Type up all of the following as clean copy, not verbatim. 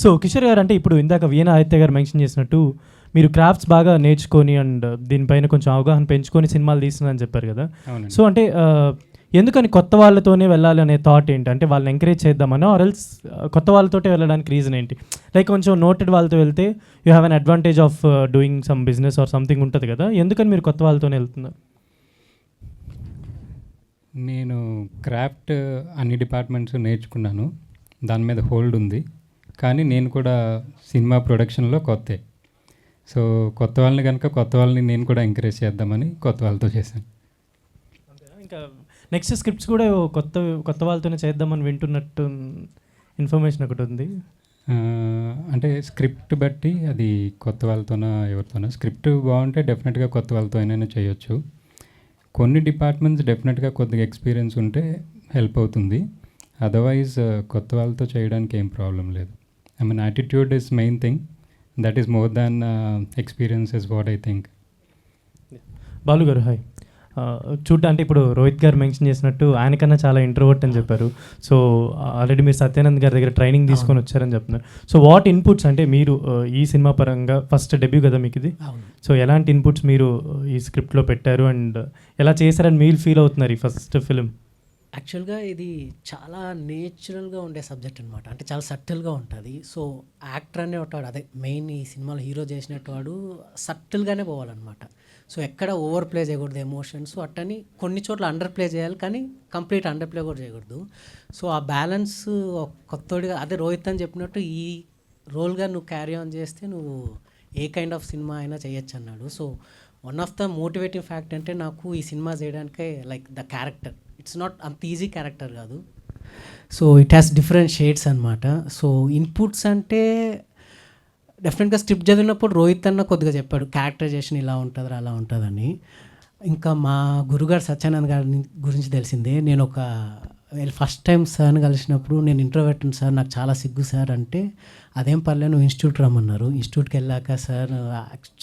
So Kishore గారు, అంటే ఇప్పుడు ఇందాక విఎన్ ఆదిత్య గారు మెన్షన్ చేసినట్టు మీరు క్రాఫ్ట్స్ బాగా నేర్చుకొని అండ్ దీనిపైన కొంచెం అవగాహన పెంచుకొని సినిమాలు తీస్తున్నారని చెప్పారు కదా. అవునండి. సో అంటే ఎందుకని కొత్త వాళ్ళతోనే వెళ్ళాలి అనే థాట్ ఏంటి? అంటే వాళ్ళని ఎంకరేజ్ చేద్దామనో ఆర్ఎల్స్ కొత్త వాళ్ళతోటే వెళ్ళడానికి రీజన్ ఏంటి? లైక్ కొంచెం నోటెడ్ వాళ్ళతో వెళ్తే you have an advantage of doing some business or something ఉంటుంది కదా, ఎందుకని మీరు కొత్త వాళ్ళతోనే వెళ్తున్నారు? నేను క్రాఫ్ట్ అన్ని డిపార్ట్మెంట్స్ నేర్చుకున్నాను, దాని మీద హోల్డ్ ఉంది. కానీ నేను కూడా సినిమా ప్రొడక్షన్లో కొత్తే. సో కొత్త వాళ్ళని నేను కూడా ఎంకరేజ్ చేద్దామని కొత్త వాళ్ళతో చేశాను. ఇంకా నెక్స్ట్ స్క్రిప్ట్స్ కూడా కొత్త వాళ్ళతోనే చేద్దామని వింటున్నట్టు ఇన్ఫర్మేషన్ ఒకటి ఉంది. అంటే స్క్రిప్ట్ బట్టి అది కొత్త వాళ్ళతోనా ఎవరితోనా, స్క్రిప్ట్ బాగుంటే డెఫినెట్గా కొత్త వాళ్ళతో అయినా చేయొచ్చు. కొన్ని డిపార్ట్మెంట్స్ డెఫినెట్గా కొద్దిగా ఎక్స్పీరియన్స్ ఉంటే హెల్ప్ అవుతుంది. అదర్వైజ్ కొత్త వాళ్ళతో చేయడానికి ఏం ప్రాబ్లం లేదు. I mean attitude is main thing, that is more than experience is what I think. Balu గారు హాయ్. అంటే ఇప్పుడు రోహిత్ గారు మెన్షన్ చేసినట్టు ఆయనకన్నా చాలా ఇంట్రోవర్ట్ అని చెప్పారు. సో ఆల్రెడీ మీరు సత్యానంద్ గారి దగ్గర ట్రైనింగ్ తీసుకొని వచ్చారని చెప్తున్నారు. సో వాట్ ఇన్పుట్స్, అంటే మీరు ఈ సినిమా పరంగా ఫస్ట్ డెబ్యూ కదా మీకు ఇది, సో ఎలాంటి ఇన్పుట్స్ మీరు ఈ స్క్రిప్ట్లో పెట్టారు అండ్ ఎలా చేశారని మీరు ఫీల్ అవుతున్నారు ఈ ఫస్ట్ ఫిలిం? యాక్చువల్గా ఇది చాలా నేచురల్గా ఉండే సబ్జెక్ట్ అనమాట, అంటే చాలా సటిల్గా ఉంటుంది. సో యాక్టర్ అనే వాడు, అదే మెయిన్ ఈ సినిమాలో హీరో చేసినట్టు వాడు సటిల్గానే పోవాలన్నమాట. సో ఎక్కడ ఓవర్ ప్లే చేయకూడదు ఎమోషన్స్, అట్టని కొన్ని చోట్ల అండర్ ప్లే చేయాలి కానీ కంప్లీట్ అండర్ ప్లే కూడా చేయకూడదు. సో ఆ బ్యాలెన్స్ కొత్తోడిగా, అదే రోహిత్ అని చెప్పినట్టు ఈ రోల్గా నువ్వు క్యారీ ఆన్ చేస్తే నువ్వు ఏ కైండ్ ఆఫ్ సినిమా అయినా చేయొచ్చు అన్నాడు. So one of the motivating fact అంటే నాకు ఈ సినిమా చేయడానికే like the character, it's not అంత ఈజీ క్యారెక్టర్ కాదు. So it has different shades అనమాట. సో ఇన్పుట్స్ అంటే డెఫినెట్గా స్క్రిప్ట్ చదివినప్పుడు రోహిత్ అన్న కొద్దిగా చెప్పాడు క్యారెక్టరైజేషన్ ఇలా ఉంటుంది అలా ఉంటుందని. ఇంకా మా గురుగారు సత్యానంద్ గారి గురించి తెలిసిందే. నేను ఫస్ట్ టైం సార్ని కలిసినప్పుడు నేను ఇంట్రోవర్ట్ సార్, నాకు చాలా సిగ్గు సార్ అంటే, అదేం పర్లేదు నువ్వు ఇన్స్టిట్యూట్ రమ్మన్నారు. ఇన్స్టిట్యూట్కి వెళ్ళాక సార్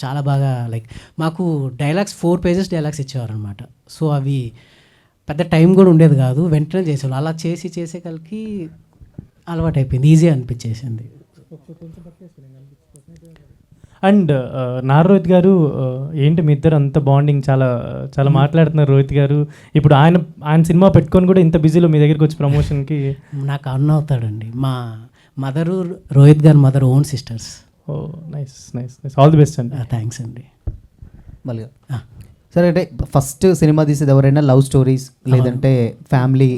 చాలా బాగా లైక్ మాకు డైలాగ్స్ 4 pages డైలాగ్స్ ఇచ్చేవారు అనమాట. సో అవి పెద్ద టైం కూడా ఉండేది కాదు, వెంటనే చేసేవాళ్ళు. అలా చేసే కలికి అలవాటు అయిపోయింది, ఈజీ అనిపించేసింది. అండ్ రోహిత్ గారు ఏంటి మీ ఇద్దరు అంత బాండింగ్, చాలా చాలా మాట్లాడుతున్నారు రోహిత్ గారు. ఇప్పుడు ఆయన సినిమా పెట్టుకొని కూడా ఇంత బిజీలో మీ దగ్గరికి వచ్చి ప్రమోషన్కి నాకు అన్న అవుతాడండి. మా మదరు రోహిత్ గారు mother own sisters. Oh nice nice nice, all the best అండి. థ్యాంక్స్ అండి. మళ్ళీ సరే, అంటే ఫస్ట్ సినిమా తీసేది ఎవరైనా లవ్ స్టోరీస్ లేదంటే ఫ్యామిలీ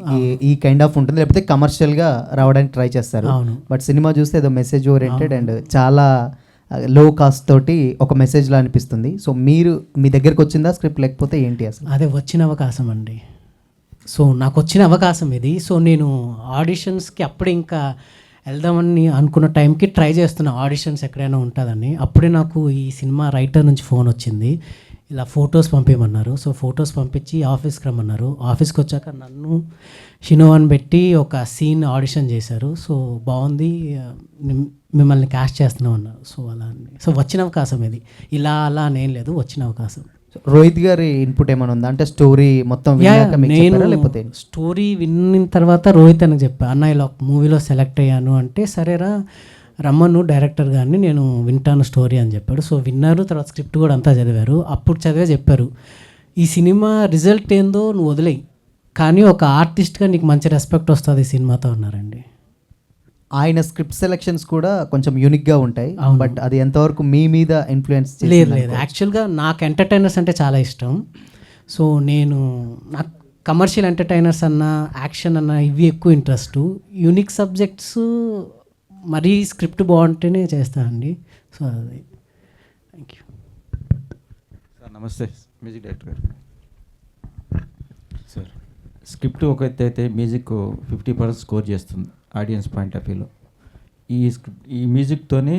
ఈ కైండ్ ఆఫ్ ఉంటుంది, లేకపోతే కమర్షియల్గా రావడానికి ట్రై చేస్తారు. బట్ సినిమా చూస్తే ఏదో మెసేజ్ ఓరియంటెడ్ అండ్ చాలా లో కాస్ట్ తోటి ఒక మెసేజ్లా అనిపిస్తుంది. సో మీరు మీ దగ్గరకు వచ్చిందా స్క్రిప్ట్, లేకపోతే ఏంటి అసలు? అదే వచ్చిన అవకాశం అండి. సో నాకు వచ్చిన అవకాశం ఇది. సో నేను ఆడిషన్స్కి అప్పుడే ఇంకా వెళ్దామని అనుకున్న టైంకి ట్రై చేస్తున్నా ఆడిషన్స్ ఎక్కడైనా ఉంటుందని. అప్పుడే నాకు ఈ సినిమా రైటర్ నుంచి ఫోన్ వచ్చింది, ఇలా ఫొటోస్ పంపించమన్నారు. సో ఫొటోస్ పంపించి ఆఫీస్కి రమ్మన్నారు. ఆఫీస్కి వచ్చాక నన్ను షినోవాన్ పెట్టి ఒక సీన్ ఆడిషన్ చేశారు. సో బాగుంది, మిమ్మల్ని క్యాస్ట్ చేస్తున్నాం అన్నారు. సో అలా అండి. సో వచ్చిన అవకాశం ఇది, ఇలా అలా నేను లేదు, వచ్చిన అవకాశం. రోహిత్ గారి ఇన్పుట్ ఏమైనా ఉందా? అంటే స్టోరీ మొత్తం నేను స్టోరీ విన్న తర్వాత రోహిత్ అని చెప్పా, అన్న ఇలా ఒక మూవీలో సెలెక్ట్ అయ్యాను అంటే, సరేరా రమ్మను డైరెక్టర్ గారిని, నేను వింటాను స్టోరీ అని చెప్పాడు. సో విన్నారు, తర్వాత స్క్రిప్ట్ కూడా అంతా చదివారు. అప్పుడు చదివే చెప్పారు, ఈ సినిమా రిజల్ట్ ఏందో నువ్వు వదిలేయి, కానీ ఒక ఆర్టిస్ట్గా నీకు మంచి రెస్పెక్ట్ వస్తుంది ఈ సినిమాతో అన్నారండి. ఆయన స్క్రిప్ట్ సెలెక్షన్స్ కూడా కొంచెం యూనిక్గా ఉంటాయి, బట్ అది ఎంతవరకు మీ మీద ఇన్ఫ్లుయెన్స్? లేదు, యాక్చువల్గా నాకు ఎంటర్టైనర్స్ అంటే చాలా ఇష్టం. సో నాకు కమర్షియల్ ఎంటర్టైనర్స్ అన్న, యాక్షన్ అన్న, ఇవి ఎక్కువ ఇంట్రెస్ట్. యూనిక్ సబ్జెక్ట్స్ మరీ స్క్రిప్ట్ బాగుంటేనే చేస్తానండి. సో అది. Thank you sir. నమస్తే, మ్యూజిక్ డైరెక్టర్ గారు. సార్, స్క్రిప్ట్ ఒక ఎత్తు అయితే మ్యూజిక్ 50% స్కోర్ చేస్తుంది ఆడియన్స్ పాయింట్ ఆఫ్ వ్యూలో. ఈ మ్యూజిక్తోనే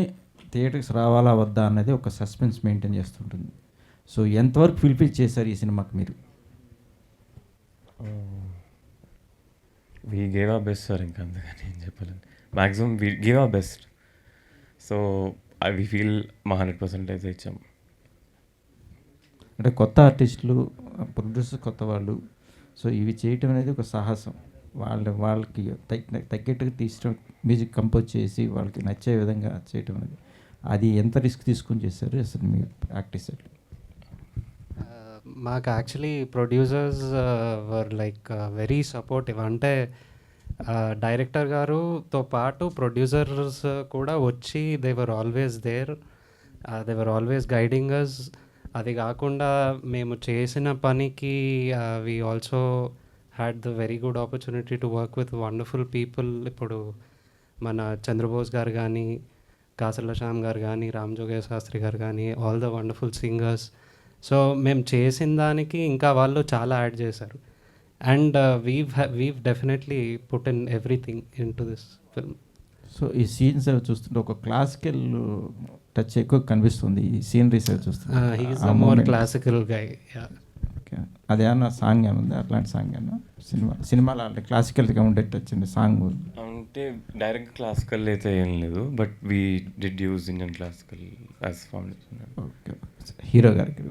థియేటర్స్ రావాలా వద్దా అన్నది ఒక సస్పెన్స్ మెయింటైన్ చేస్తుంటుంది. సో ఎంతవరకు ఫుల్ఫిల్ చేశారు ఈ సినిమాకి మీరు? We gave our best sir, ఇంకా అంతగానే ఏం చెప్పాలని. Maximum we give our best. So we feel మా 100% అయితే ఇచ్చాము. అంటే కొత్త ఆర్టిస్టులు, ప్రొడ్యూసర్ కొత్త వాళ్ళు, సో ఇవి చేయటం అనేది ఒక సాహసం. వాళ్ళకి తగ్గట్టుగా తీసుకోవడం, మ్యూజిక్ కంపోజ్ చేసి వాళ్ళకి నచ్చే విధంగా చేయటం అనేది, అది ఎంత రిస్క్ తీసుకొని చేశారు అసలు మీ ప్రాక్టీస్ ఎట్లా? మాకు actually producers were like very supportive. అంటే డైరెక్టర్ గారుతో పాటు ప్రొడ్యూసర్స్ కూడా వచ్చి they were always there, they were always guiding us. అది కాకుండా మేము చేసిన పనికి we also had the very good opportunity to work with wonderful people. ఇప్పుడు మన చంద్రబోస్ గారు కానీ, కాసర్ల శ్యామ్ గారు కానీ, రామ్ జోగయ్య శాస్త్రి గారు కానీ, all the wonderful singers. So మేము చేసిన దానికి ఇంకా వాళ్ళు చాలా యాడ్ చేశారు. And weave definitely put in everything in to this film. So ఈ సీన్స్ అవి చూస్తుంటే ఒక క్లాసికల్ టచ్ ఎక్కువ కనిపిస్తుంది ఈ సీనరీస్ అవి చూస్తుంటే. He's the more classical guy. Okay, అదేమన్నా సాంగ్ ఏమన్నా అట్లాంటి సాంగ్ ఏమన్నా సినిమాలో అంటే క్లాసికల్గా ఉండేట్టు వచ్చింది సాంగ్? అంటే డైరెక్ట్ క్లాసికల్ అయితే ఏం లేదు, but we did use Indian classical as foundation. Okay, hero గారికి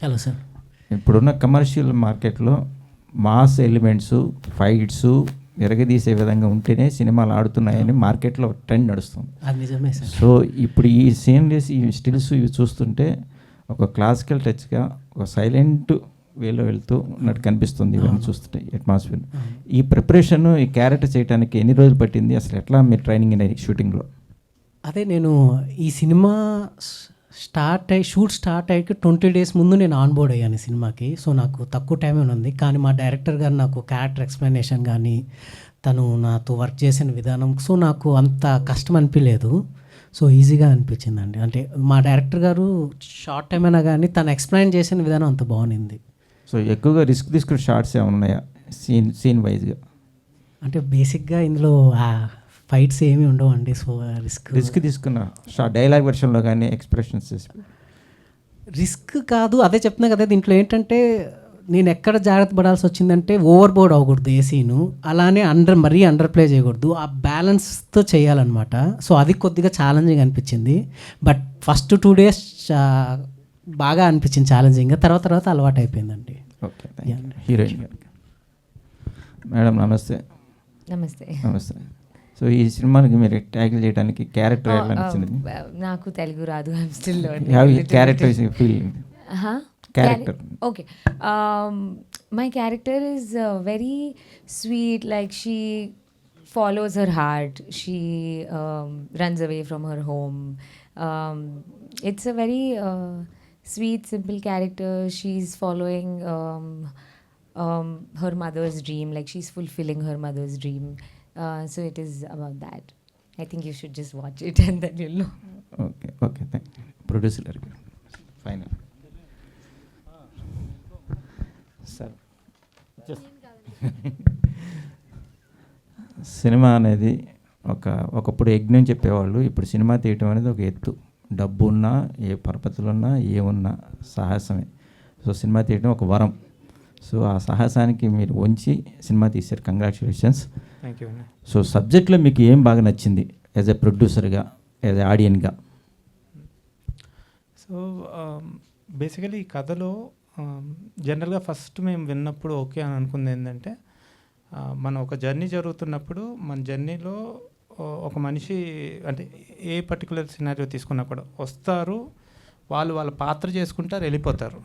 హలో సార్. ఇప్పుడున్న కమర్షియల్ మార్కెట్లో మాస్ ఎలిమెంట్స్, ఫైట్స్ ఎరగదీసే విధంగా ఉంటేనే సినిమాలు ఆడుతున్నాయని మార్కెట్లో ట్రెండ్ నడుస్తుంది. అది నిజమే సార్. సో ఇప్పుడు ఈ సీనరీస్, ఈ స్టిల్స్ ఇవి చూస్తుంటే ఒక క్లాసికల్ టచ్గా ఒక సైలెంట్ వేలో వెళ్తూ ఉన్నట్టు కనిపిస్తుంది ఇవన్నీ చూస్తుంటే అట్మాస్ఫియర్. ఈ ప్రిపరేషన్, ఈ క్యారెక్టర్ చేయడానికి ఎన్ని రోజులు పట్టింది అసలు? ఎట్లా మీరు ట్రైనింగ్ అనేది షూటింగ్లో? అదే నేను ఈ సినిమా షూట్ స్టార్ట్ అయ్యాక 20 days ముందు నేను ఆన్ బోర్డ్ అయ్యాను సినిమాకి. సో నాకు తక్కువ టైమే ఉంది, కానీ మా డైరెక్టర్ గారు నాకు క్యారెక్టర్ ఎక్స్ప్లెనేషన్ కానీ, తను నాతో వర్క్ చేసిన విధానం, సో నాకు అంత కష్టం అనిపించలేదు. సో ఈజీగా అనిపించిందండి. అంటే మా డైరెక్టర్ గారు షార్ట్ టైం అయినా కానీ తను ఎక్స్ప్లెయిన్ చేసిన విధానం అంత బాగుంది. సో ఎక్కువగా రిస్క్ తీసుకునే షార్ట్స్ ఏమైనా ఉన్నాయా సీన్ వైజ్గా? అంటే బేసిక్గా ఇందులో ఫైట్స్ ఏమీ ఉండవండి. సో రిస్క్ తీసుకున్న డైలాగ్ వెర్షన్లో కానీ ఎక్స్ప్రెషన్స్ రిస్క్ కాదు, అదే చెప్తున్నా కదా. దీంట్లో ఏంటంటే నేను ఎక్కడ జాగ్రత్త పడాల్సి వచ్చిందంటే ఓవర్ బోర్డ్ అవ్వకూడదు ఏ సీను, అలానే మరీ అండర్ ప్లే చేయకూడదు, ఆ బ్యాలెన్స్తో చేయాలన్నమాట. సో అది కొద్దిగా ఛాలెంజింగ్ అనిపించింది. బట్ ఫస్ట్ 2 days బాగా అనిపించింది ఛాలెంజింగ్గా, తర్వాత అలవాటు అయిపోయిందండి. ఓకే, హీరోయిన్ గారు మేడం నమస్తే. నమస్తే. నమస్తే. సో ఈ సినిమాకి మీరు ట్యాకిల్ చేయడానికి క్యారెక్టర్ ఎలా నచ్చింది? నాకు తెలుగు రాదు, I'm still character feeling character. Okay. My character is very sweet. Like she follows her heart. She runs away from her home. It's a very sweet, simple character. She's following her mother's dream. Like she's fulfilling her mother's dream. So it is about that. I think you should just watch it and then you'll know. Okay. Thank you. Producer final. Sir, cinema అనేది ఒకప్పుడు యజ్ఞం చెప్పేవాళ్ళు, ఇప్పుడు cinema తీయటం అనేది ఒక ఎత్తు. డబ్బు ఉన్నా, ఏ పరపతులు ఉన్నా, ఏమున్నా సాహసమే. సో సినిమా తీయటం ఒక వరం. సో ఆ సాహసానికి మీరు వంచి సినిమా తీశారు, కంగ్రాచులేషన్స్. Thank you. సో సబ్జెక్ట్లో మీకు ఏం బాగా నచ్చింది యాజ్ ఎ ప్రొడ్యూసర్గా, యాజ్ ఎ ఆడియన్గా? సో బేసికలీ ఈ కథలో జనరల్గా ఫస్ట్ మేము విన్నప్పుడు ఓకే అని అనుకుంది ఏంటంటే, మనం ఒక జర్నీ జరుగుతున్నప్పుడు మన జర్నీలో ఒక మనిషి అంటే ఏ పర్టికులర్ సినారియో తీసుకున్నా కూడా వస్తారు, వాళ్ళ పాత్ర చేసుకుంటారు, వెళ్ళిపోతారు.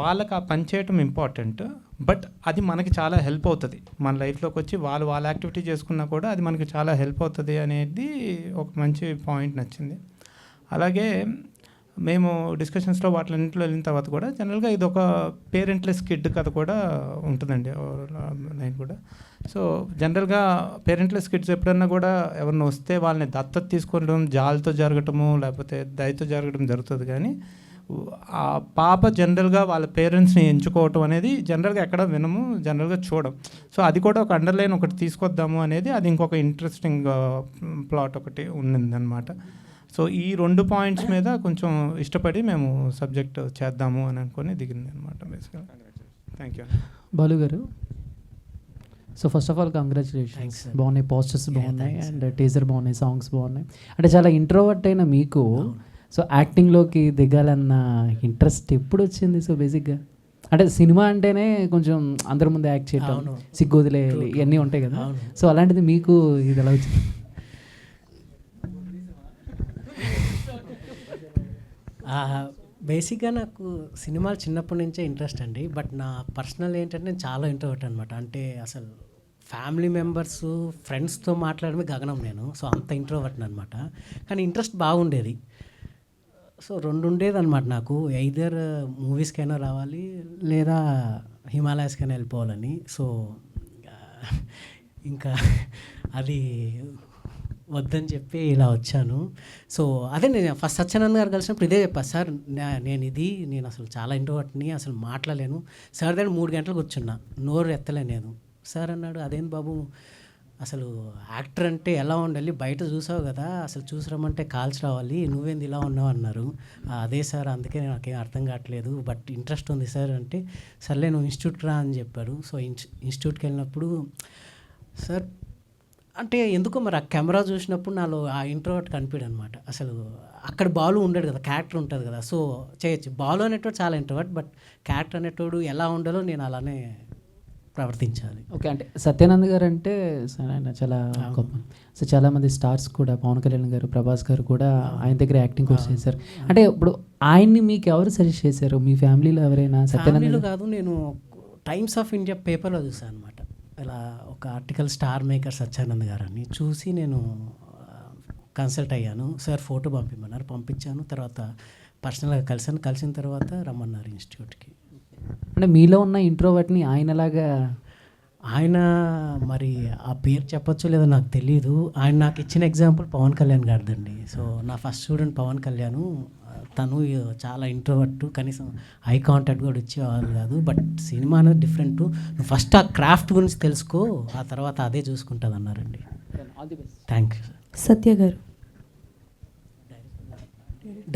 వాళ్ళకి ఆ పని చేయటం ఇంపార్టెంట్, బట్ అది మనకి చాలా హెల్ప్ అవుతుంది. మన లైఫ్లోకి వచ్చి వాళ్ళ యాక్టివిటీ చేసుకున్నా కూడా అది మనకి చాలా హెల్ప్ అవుతుంది అనేది ఒక మంచి పాయింట్ నచ్చింది. అలాగే మేము డిస్కషన్స్లో వాటిలన్నింటిలో వెళ్ళిన తర్వాత కూడా జనరల్గా ఇది ఒక పేరెంట్లెస్ కిడ్ కథ కూడా ఉంటుందండి లైన్ కూడా. సో జనరల్గా పేరెంట్లెస్ కిడ్స్ ఎప్పుడన్నా కూడా ఎవరిని వస్తే వాళ్ళని దత్తత తీసుకోవడం, జాలితో జరగటము లేకపోతే దయతో జరగడం జరుగుతుంది. కానీ ఆ పాప జనరల్గా వాళ్ళ పేరెంట్స్ని ఎంచుకోవటం అనేది జనరల్గా ఎక్కడ వినము, జనరల్గా చూడం. సో అది కూడా ఒక అండర్లైన్ ఒకటి తీసుకొద్దాము అనేది అది ఇంకొక ఇంట్రెస్టింగ్ ప్లాట్ ఒకటి ఉన్నిందనమాట. సో ఈ 2 పాయింట్స్ మీద కొంచెం ఇష్టపడి మేము సబ్జెక్ట్ చేద్దాము అని అనుకొని దిగింది అనమాట బేసిక్గా. Thank you. బాలు గారు, so first of all congratulations. బాగున్నాయి, పోస్టర్స్ బాగున్నాయి, అండ్ టీజర్ బాగున్నాయి, సాంగ్స్ బాగున్నాయి. అంటే చాలా ఇంట్రోవర్ట్ అయిన మీకు సో యాక్టింగ్లోకి దిగాలన్న ఇంట్రెస్ట్ ఎప్పుడు వచ్చింది? సో బేసిక్గా అంటే సినిమా అంటేనే కొంచెం అందరి ముందు యాక్ట్ చేయటం, అవును. సిగ్గు వదిలేయాలి, ఇవన్నీ ఉంటాయి కదా. అవును. సో అలాంటిది మీకు ఇది ఎలా వచ్చింది? బేసిక్గా నాకు సినిమాలు చిన్నప్పటి నుంచే ఇంట్రెస్ట్ అండి. బట్ నా పర్సనల్ ఏంటంటే నేను చాలా ఇంట్రోవర్ట్ అనమాట. అంటే అసలు ఫ్యామిలీ మెంబర్స్, ఫ్రెండ్స్తో మాట్లాడమే గగనం నేను. సో అంత ఇంట్రోవర్ట్ అనమాట. కానీ ఇంట్రెస్ట్ బాగుండేది. సో రెండు ఉండేది అనమాట నాకు. ఎయిదర్ మూవీస్కైనా రావాలి లేదా హిమాలయాస్కైనా వెళ్ళిపోవాలని. సో ఇంకా అది వద్దని చెప్పి ఇలా వచ్చాను. సో అదే నేను ఫస్ట్ సత్యానంద్ గారు కలిసినప్పుడు ఇదే చెప్పాను, సార్ నేను అసలు చాలా ఇంట్రోవర్ట్ని, అసలు మాట్లాడలేను సార్. దగ్గర 3 గంటలు కూర్చున్నా, నోరు ఎత్తలే నేను. సార్ అన్నాడు, అదేం బాబు అసలు యాక్టర్ అంటే ఎలా ఉండాలి, బయట చూసావు కదా, అసలు చూసి రమ్మంటే కాల్చి రావాలి, నువ్వేంది ఇలా ఉన్నావు అన్నారు. అదే సార్, అందుకే నాకేం అర్థం కావట్లేదు, బట్ ఇంట్రెస్ట్ ఉంది సార్ అంటే, సర్లే నువ్వు ఇన్స్టిట్యూట్కి రా అని చెప్పారు. సో ఇన్స్టిట్యూట్కి వెళ్ళినప్పుడు సార్ అంటే ఎందుకో మరి ఆ కెమెరా చూసినప్పుడు నాలో ఆ ఇంట్రోవర్ట్ కనిపించాడు అనమాట. అసలు అక్కడ బాలు ఉండడు కదా, క్యారెక్టర్ ఉంటుంది కదా, సో చేయొచ్చు. బాలు అనేటోడు చాలా ఇంట్రోవర్ట్, బట్ క్యారెక్టర్ అనేటోడు ఎలా ఉండాలో నేను అలానే ప్రవర్తించాలి. ఓకే, అంటే సత్యానంద్ గారు అంటే ఆయన చాలా గొప్ప. సో చాలామంది స్టార్స్ కూడా, పవన్ కళ్యాణ్ గారు, ప్రభాస్ గారు కూడా ఆయన దగ్గర యాక్టింగ్ కోర్స్ చేశారు. అంటే ఇప్పుడు ఆయన్ని మీకు ఎవరు సజెస్ట్ చేశారు? మీ ఫ్యామిలీలో ఎవరైనా? సత్యానంద్ కాదు, నేను టైమ్స్ ఆఫ్ ఇండియా పేపర్లో చూసాను అనమాట. ఇలా ఒక ఆర్టికల్ స్టార్ మేకర్ సత్యానంద్ గారు అని చూసి నేను కన్సల్ట్ అయ్యాను. సార్ ఫోటో పంపిమన్నారు, పంపించాను. తర్వాత పర్సనల్గా కలిసిన తర్వాత రమ్మన్నారు ఇన్స్టిట్యూట్కి. అంటే మీలో ఉన్న ఇంట్రోవర్ట్ని ఆయనలాగా ఆయన మరి ఆ పేరు చెప్పొచ్చు లేదో నాకు తెలియదు. ఆయన నాకు ఇచ్చిన ఎగ్జాంపుల్ పవన్ కళ్యాణ్ గారిదండి. సో నా ఫస్ట్ స్టూడెంట్ పవన్ కళ్యాణ్, తను చాలా ఇంట్రోవర్ట్, కనీసం ఐ కాంటాక్ట్ కూడా ఇచ్చేవాళ్ళు కాదు. బట్ సినిమా అనేది డిఫరెంట్, నువ్వు ఫస్ట్ ఆ క్రాఫ్ట్ గురించి తెలుసుకో, ఆ తర్వాత అదే చూసుకుంటుంది అన్నారండి. Thank you. సత్య గారు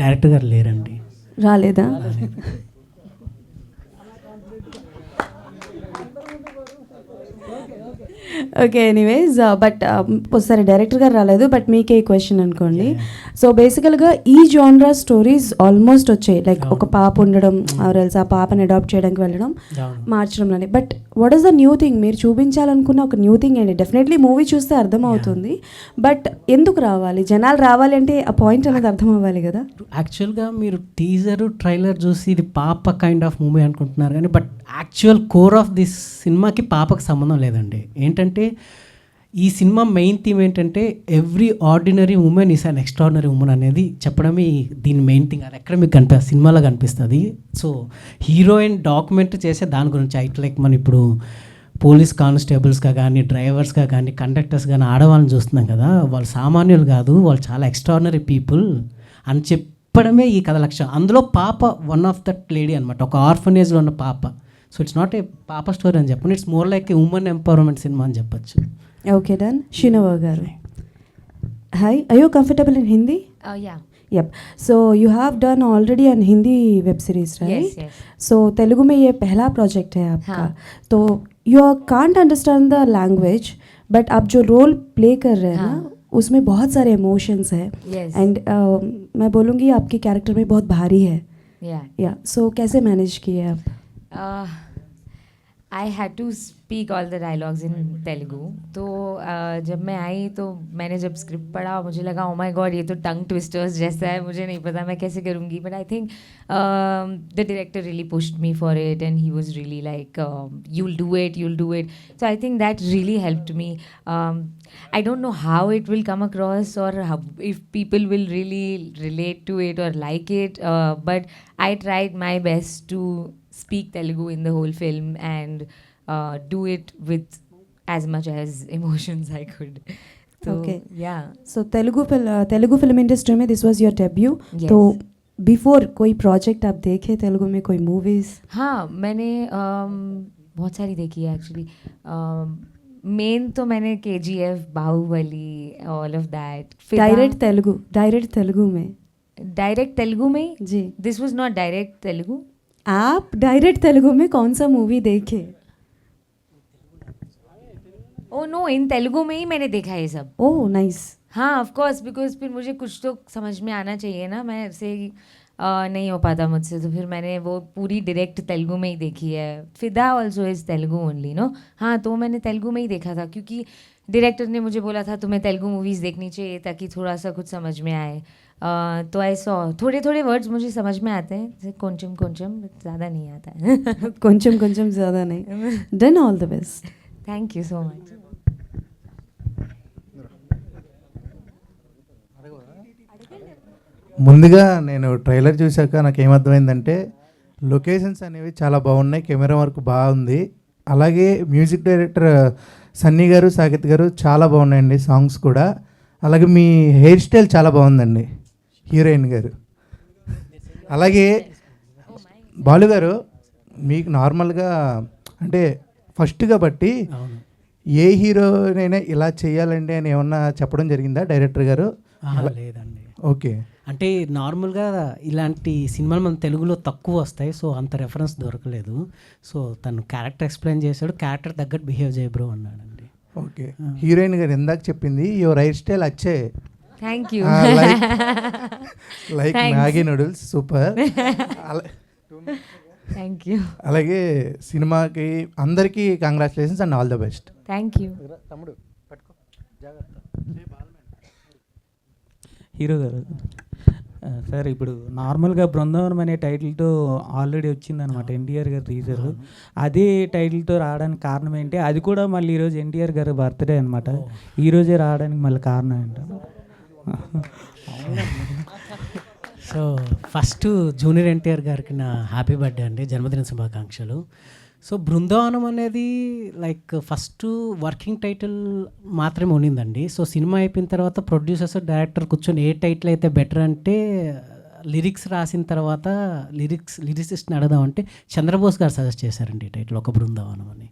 డైరెక్టర్ గారు లేరండి, రాలేదా? ఓకే, ఎనీవేస్ బట్ ఒకసారి డైరెక్టర్ గారు రాలేదు, బట్ మీకే ఈ క్వశ్చన్ అనుకోండి. సో బేసికల్గా ఈ జానరా స్టోరీస్ ఆల్మోస్ట్ వచ్చాయి, లైక్ ఒక పాప ఉండడం, ఆర్ఎల్స్ ఆ పాపని అడాప్ట్ చేయడానికి వెళ్ళడం, మార్చడంలోనే. But what is the new thing? మీరు చూపించాలనుకున్న ఒక న్యూ థింగ్ ఏంటి? డెఫినెట్లీ మూవీ చూస్తే అర్థమవుతుంది, బట్ ఎందుకు రావాలి, జనాలు రావాలి అంటే ఆ పాయింట్ అనేది అర్థం అవ్వాలి కదా. యాక్చువల్గా మీరు టీజర్ ట్రైలర్ చూసి ఇది పాప కైండ్ ఆఫ్ మూవీ అనుకుంటున్నారు కానీ, but actual core of this సినిమాకి పాపకు సంబంధం లేదండి. ఏంటంటే ఈ సినిమా మెయిన్ థీమ్ ఏంటంటే every ordinary women is an extraordinary women అనేది చెప్పడమే దీని మెయిన్ థింగ్. అది ఎక్కడ మీకు సినిమాలో కనిపిస్తుంది. సో హీరోయిన్ డాక్యుమెంట్ చేసే దాని గురించి అయితే లైక్ మనం ఇప్పుడు పోలీస్ కానిస్టేబుల్స్గా కానీ, డ్రైవర్స్గా కానీ, కండక్టర్స్ కానీ ఆడవాళ్ళని చూస్తున్నాం కదా, వాళ్ళు సామాన్యులు కాదు, వాళ్ళు చాలా ఎక్స్ట్రాడినరీ పీపుల్ అని చెప్పడమే ఈ కథ లక్ష్యం. అందులో పాప వన్ ఆఫ్ దట్ లేడీ అనమాట, ఒక ఆర్ఫనేజ్లో ఉన్న పాప. సో ఇట్స్ నాట్ ఏ పాప స్టోరీ అని చెప్పండి, it's more like a women empowerment cinema అని చెప్పచ్చు. Okay done. షినవా గారు, hi, are you comfortable in Hindi? Yeah. Yep. So you have done already an Hindi web series, right? Yes, yes. So Telugu में ये पहला प्रोजेक्ट है आपका. हाँ. तो you can't understand the language, but आप जो रोल प्ले कर रहे हैं ना, उसमें बहुत सारे इमोशंस है. Yes. एंड मैं बोलूँगी आपके कैरेक्टर में बहुत भारी है. Yeah. या सो कैसे मैनेज किए आप? I had to speak all the dialogues in Telugu. तो जब मैं आई तो मैंने जब स्क्रिप्ट पढ़ा मुझे लगा ओ माय गॉड ये तो टंग ट्विस्टर्स जैसा है, मुझे नहीं पता मैं कैसे करूँगी. But I think the director really pushed me for it and he was really like you'll do it. So I think that really helped me. I don't know how it will come across or how, if people will really relate to it or like it, but I tried my best to speak Telugu in the whole film and do it with as much as emotions I could. So, Okay. yeah. So Telugu film industry में this was your debut. Yes. तो before कोई project आप देखे तेलुगु में, कोई movies? हाँ, मैंने बहुत सारी देखी है एक्चुअली. मेन तो मैंने KGF, Baahubali, all of that. Direct Telugu में? डायरेक्ट तेलुगु में जी. This was not direct Telugu. आप डायरेक्ट तेलुगु में कौन सा मूवी देखे? ओ नो, इन तेलुगु में ही मैंने देखा है ये सब. Oh nice. हाँ ऑफ कोर्स, बिकॉज फिर मुझे कुछ तो समझ में आना चाहिए ना. मैं ऐसे नहीं हो पाता मुझसे, तो फिर मैंने वो पूरी डायरेक्ट तेलुगु में ही देखी है. Fidaa also is Telugu only, no? हाँ, तो मैंने तेलुगु में ही देखा था क्योंकि डायरेक्टर ने मुझे बोला था तुम्हें तेलुगु मूवीज़ देखनी चाहिए ताकि थोड़ा सा कुछ समझ में आए. तो आई सॉ थोड़े थोड़े वर्ड्स मुझे समझ में आते हैं, जैसे కొంచెం కొంచెం, ज़्यादा नहीं आता है. కొంచెం కొంచెం ज़्यादा नहीं. Then all the best. Thank you so much. ముందుగా నేను ట్రైలర్ చూశాక నాకు ఏమర్థమైందంటే లొకేషన్స్ అనేవి చాలా బాగున్నాయి, కెమెరా వర్క్ బాగుంది, అలాగే మ్యూజిక్ డైరెక్టర్ సన్నీ గారు, సాకేత్ గారు చాలా బాగున్నాయండి, సాంగ్స్ కూడా. అలాగే మీ హెయిర్ స్టైల్ చాలా బాగుందండి హీరోయిన్ గారు. అలాగే బాలు గారు మీకు నార్మల్గా అంటే ఫస్ట్ కాబట్టి ఏ హీరోనైనా ఇలా చేయాలండి అని ఏమన్నా చెప్పడం జరిగిందా డైరెక్టర్ గారు? లేదండి. ఓకే. అంటే నార్మల్గా ఇలాంటి సినిమాలు మన తెలుగులో తక్కువ వస్తాయి, సో అంత రెఫరెన్స్ దొరకలేదు. సో తను క్యారెక్టర్ ఎక్స్ప్లెయిన్ చేశాడు, క్యారెక్టర్ తగ్గట్టు బిహేవ్ చేయ బ్రో అన్నాడండి. ఓకే. హీరోయిన్ గారు ఇందాక చెప్పింది యువర్ హెయిర్ స్టైల్ అచ్చే, thank you, like Maggi noodles, super. Thank you. అలాగే సినిమాకి అందరికీ congratulations and all the best. Thank you. తమ్ముడు పట్టుకో జాగ్రత్త. హీరో గారు సార్, ఇప్పుడు నార్మల్గా బృందావనం అనే టైటిల్తో ఆల్రెడీ వచ్చిందనమాట ఎన్టీఆర్ గారి టీజర్. అదే టైటిల్తో రావడానికి కారణం ఏంటి? అది కూడా మళ్ళీ ఈరోజు ఎన్టీఆర్ గారి బర్త్డే అనమాట, ఈరోజే రావడానికి మళ్ళీ కారణం ఏంటో. సో ఫస్ట్ జూనియర్ ఎన్టీఆర్ గారికి నా హ్యాపీ బర్త్డే అండి, జన్మదిన శుభాకాంక్షలు. సో బృందావనం అనేది లైక్ ఫస్ట్ వర్కింగ్ టైటిల్ మాత్రమే ఉండిందండి. సో సినిమా అయిపోయిన తర్వాత ప్రొడ్యూసర్స్ డైరెక్టర్ కూర్చొని ఏ టైటిల్ అయితే బెటర్ అంటే లిరిక్స్ రాసిన తర్వాత లిరిసిస్ట్ని అడదామంటే చంద్రబోస్ గారు సజెస్ట్ చేశారండి ఈ టైటిల్, ఒక బృందావనం అని.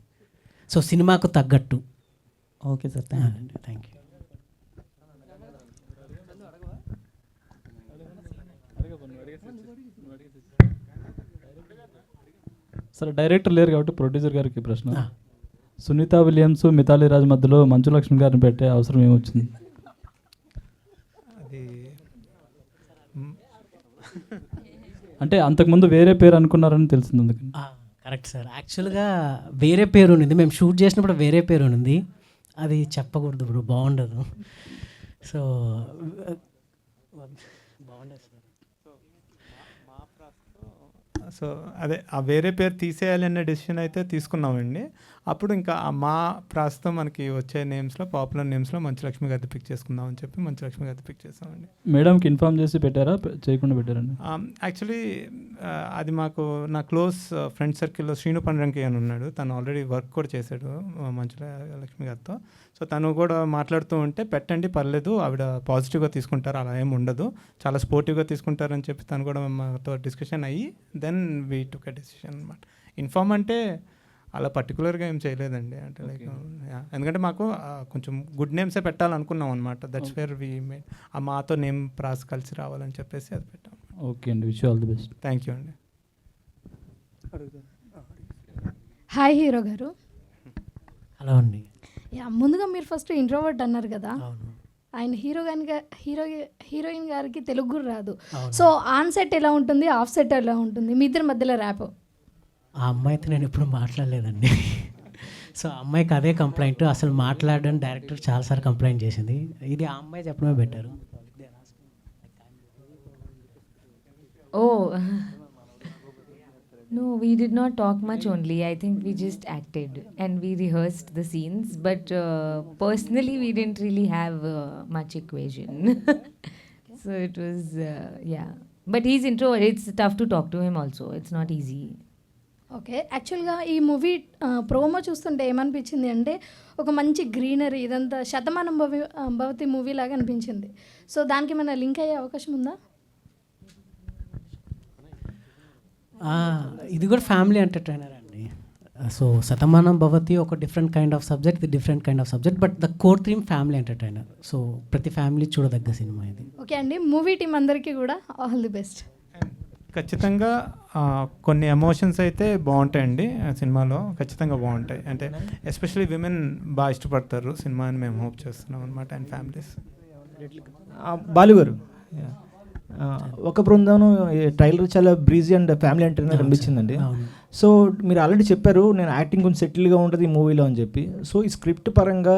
సో సినిమాకు తగ్గట్టు. Okay sir, thank you. సరే, డైరెక్టర్ లేరు కాబట్టి ప్రొడ్యూసర్ గారికి ప్రశ్న. సునీత విలియమ్స్, మిథాలీ రాజ్ మధ్యలో మంచు లక్ష్మి గారిని పెట్టే అవసరం ఏమొచ్చింది? అంటే అంతకుముందు వేరే పేరు అనుకున్నారని తెలిసింది అందుకని. కరెక్ట్ సార్, యాక్చువల్గా వేరే పేరు ఉన్నింది, మేము షూట్ చేసినప్పుడు వేరే పేరు ఉన్నింది, అది చెప్పకూడదు ఇప్పుడు, బాగుండదు. సో బాగుండదు సార్. సో అదే ఆ వేరే పేరు తీసేయాలి అనే డెసిషన్ అయితే తీసుకున్నామండి. అప్పుడు ఇంకా మా ప్రస్తుతం మనకి వచ్చే నేమ్స్లో, పాపులర్ నేమ్స్లో మంచులక్ష్మి గారిది పిక్ చేసుకుందాం అని చెప్పి మంచులక్ష్మి గారిది పిక్ చేస్తామండి. మేడంకి ఇన్ఫార్మ్ చేసి పెట్టారా, చేయకుండా పెట్టారండి? యాక్చువల్లీ అది మాకు నా క్లోజ్ ఫ్రెండ్ సర్కిల్లో శ్రీను పండ్రంకి అని ఉన్నాడు, తను ఆల్రెడీ వర్క్ కూడా చేశాడు మంచులక్ష్మి గారితో. సో తను కూడా మాట్లాడుతూ ఉంటే పెట్టండి పర్లేదు, ఆవిడ పాజిటివ్గా తీసుకుంటారు, అలా ఏమి ఉండదు, చాలా స్పోర్టివ్గా తీసుకుంటారని చెప్పి తను కూడా మాతో డిస్కషన్ అయ్యి then we took a decision అనమాట. ఇన్ఫార్మ్ అంటే అలా పర్టికులర్గా ఏం చేయలేదండి, అంటే లైక్ ఎందుకంటే మాకు కొంచెం గుడ్ నేమ్సే పెట్టాలనుకున్నాం అనమాట. దట్స్ వేర్ వీ మేడ్ మాతో నేమ్ ప్రాస్ కలిసి రావాలని చెప్పేసి అది పెట్టాం. ఓకే అండి, wish all the best. Thank you అండి. హాయ్ హీరో గారు. హలో అండి. ముందుగా మీరు ఫస్ట్ ఇంట్రోవర్ట్ అన్నారు కదా, ఆయన హీరోయిన్ గారికి తెలుగు రాదు. సో ఆన్ సెట్ ఎలా ఉంటుంది, ఆఫ్ సెట్ ఎలా ఉంటుంది, మీ ఇద్దరి మధ్యలో ర్యాప్? ఆ అమ్మాయితో నేను ఎప్పుడు మాట్లాడలేదండి. సో అమ్మాయికి అదే కంప్లైంట్, అసలు మాట్లాడడం డైరెక్టర్ చాలాసార్లు కంప్లైంట్ చేసింది, ఇది ఆ అమ్మాయి చెప్పడమే better. Oh, no, we did not talk much only. I think we just acted and we rehearsed the scenes. But personally, we didn't really have much equation. So it was, yeah. But he's introvert. It's tough to talk to him also. It's not easy. Okay, యాక్చువల్గా ఈ movie promo చూస్తుంటే ఏమనిపించింది అంటే ఒక మంచి greenery, ఇదంతా Shatamanam Bhavati movie లాగా అనిపించింది. సో దానికి ఏమైనా లింక్ అయ్యే అవకాశం ఉందా? ఇది కూడా ఫ్యామిలీ ఎంటర్టైనర్ అండి. సో శతమానం భవతి ఒక డిఫరెంట్ కైండ్ ఆఫ్ సబ్జెక్ట్, ఇది different kind of subject, but the core theme family entertainer. So ప్రతి ఫ్యామిలీ చూడదగ్గ సినిమా ఇది. ఓకే అండి, మూవీ టీం అందరికీ కూడా ఆల్ ది బెస్ట్. ఖచ్చితంగా కొన్ని ఎమోషన్స్ అయితే బాగుంటాయండి సినిమాలో, ఖచ్చితంగా బాగుంటాయి. అంటే ఎస్పెషలీ విమెన్ బాగా ఇష్టపడతారు సినిమా అని మేము హోప్ చేస్తున్నాం అనమాట, అండ్ ఫ్యామిలీస్. బాలు గారు, ఒక బృందం ట్రైలర్ చాలా బ్రీజీ అండ్ ఫ్యామిలీ ఎంటర్టైనర్ అనిపించిందండి. సో మీరు ఆల్రెడీ చెప్పారు నేను యాక్టింగ్ కొంచెం సెటిల్గా ఉంటుంది ఈ మూవీలో అని చెప్పి. సో ఈ స్క్రిప్ట్ పరంగా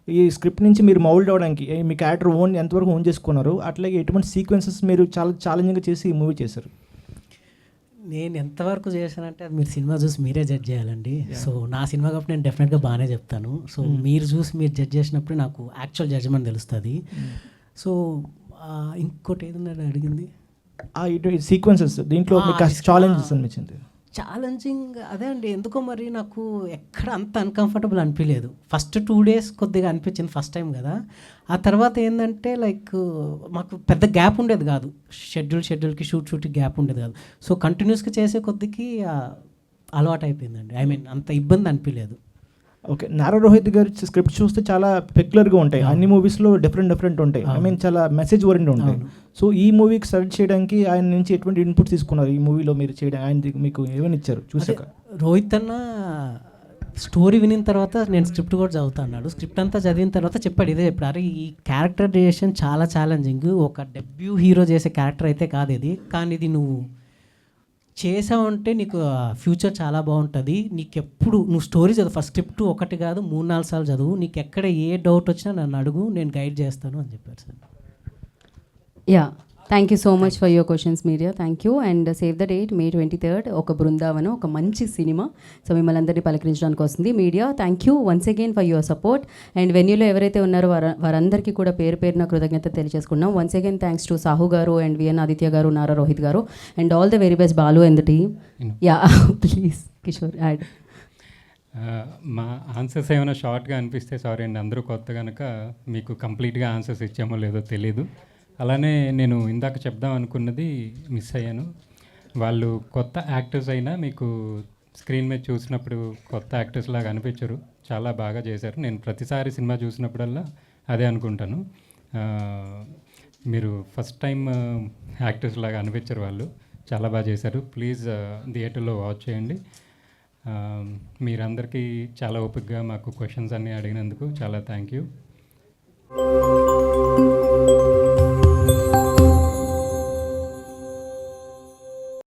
ఈ స్క్రిప్ట్ నుంచి మీరు మౌల్డ్ అవ్వడానికి మీ క్యారెక్టర్ ఎంతవరకు ఓన్ చేసుకున్నారు, అట్లాగే ఎటువంటి సీక్వెన్సెస్ మీరు చాలా ఛాలెంజింగ్గా చేసి ఈ మూవీ చేశారు? నేను ఎంతవరకు చేశానంటే అది మీరు సినిమా చూసి మీరే జడ్జ్ చేయాలండి. సో నా సినిమా కాబట్టి నేను డెఫినెట్గా బాగానే చెప్తాను. సో మీరు చూసి మీరు జడ్జ్ చేసినప్పుడు నాకు యాక్చువల్ జడ్జ్మెంట్ తెలుస్తుంది. సో ఇంకోటి ఏదన్నా అడిగింది సీక్వెన్సెస్ దీంట్లో ఛాలెంజెస్ అనిపించింది. ఛాలెంజింగ్ అదే అండి, ఎందుకో మరి నాకు ఎక్కడ అంత అన్కంఫర్టబుల్ అనిపించలేదు. ఫస్ట్ 2 days కొద్దిగా అనిపించింది, ఫస్ట్ టైం కదా. ఆ తర్వాత ఏంటంటే లైక్ మాకు పెద్ద గ్యాప్ ఉండేది కాదు, షెడ్యూల్కి షూట్కి గ్యాప్ ఉండేది కాదు. సో కంటిన్యూస్గా చేసే కొద్దికి అలవాటు అయిపోయిందండి. ఐ మీన్ అంత ఇబ్బంది అనిపించలేదు. ఓకే, నారా రోహిత్ గారి స్క్రిప్ట్ చూస్తే చాలా పెక్యులర్గా ఉంటాయి, అన్ని మూవీస్లో డిఫరెంట్ ఉంటాయి. ఐ మీన్ చాలా మెసేజ్ ఓరియంటెడ్ ఉంటాయి. సో ఈ మూవీకి సెలెక్ట్ చేయడానికి ఆయన నుంచి ఎటువంటి ఇన్పుట్ తీసుకున్నారు? ఈ మూవీలో మీరు చేయడం ఆయన మీకు ఏమని ఇచ్చారు చూసాక? రోహిత్ అన్న స్టోరీ వినిన తర్వాత నేను స్క్రిప్ట్ కూడా చదువుతా అన్నాడు. స్క్రిప్ట్ అంతా చదివిన తర్వాత చెప్పాడు, ఇదే చెప్పాడు, అరే ఈ క్యారెక్టరైజేషన్ చాలా ఛాలెంజింగ్, ఒక డెబ్యూ హీరో చేసే క్యారెక్టర్ అయితే కాదు ఇది, కానీ ఇది నువ్వు చేసావంటే నీకు ఫ్యూచర్ చాలా బాగుంటుంది. నీకు ఎప్పుడు నువ్వు స్టోరీ చదువు, ఫస్ట్ స్క్రిప్ట్ 1 కాదు 3-4 సార్లు చదువు, నీకు ఎక్కడ ఏ డౌట్ వచ్చినా నన్ను అడుగు, నేను గైడ్ చేస్తాను అని చెప్పారు sir. Yeah, thank you so much for your questions media. Thank you. And save the date May 23rd ఒక బృందావనం, ఒక మంచి సినిమా. సో మిమ్మల్ని అందరినీ పలకరించడానికి వస్తుంది media. Thank you once again for your support. And వెన్యూలో ఎవరైతే ఉన్నారో వారందరికీ కూడా పేరు పేరున కృతజ్ఞత తెలియజేసుకున్నాం. Once again thanks to Sahu గారు అండ్ విఎన్ ఆదిత్య గారు, నారా రోహిత్ గారు, and all the very best Balu and the team. Yeah please Kishore add. మా ఆన్సర్స్ ఏమైనా షార్ట్గా అనిపిస్తే సారీ అండి, అందరూ కొత్త కనుక మీకు కంప్లీట్గా ఆన్సర్స్ ఇచ్చామో లేదో తెలీదు. అలానే నేను ఇందాక చెప్దాం అనుకున్నది మిస్ అయ్యాను. వాళ్ళు కొత్త యాక్టర్స్ అయినా మీకు స్క్రీన్ మీద చూసినప్పుడు కొత్త యాక్టర్స్ లాగా అనిపించరు, చాలా బాగా చేశారు. నేను ప్రతిసారి సినిమా చూసినప్పుడల్లా అదే అనుకుంటాను, మీరు ఫస్ట్ టైం యాక్టర్స్ లాగా అనిపించరు, వాళ్ళు చాలా బాగా చేశారు. ప్లీజ్ థియేటర్లో వాచ్ చేయండి. మీరందరికీ చాలా ఓపికగా మాకు క్వశ్చన్స్ అన్నీ అడిగినందుకు చాలా థ్యాంక్ యూ.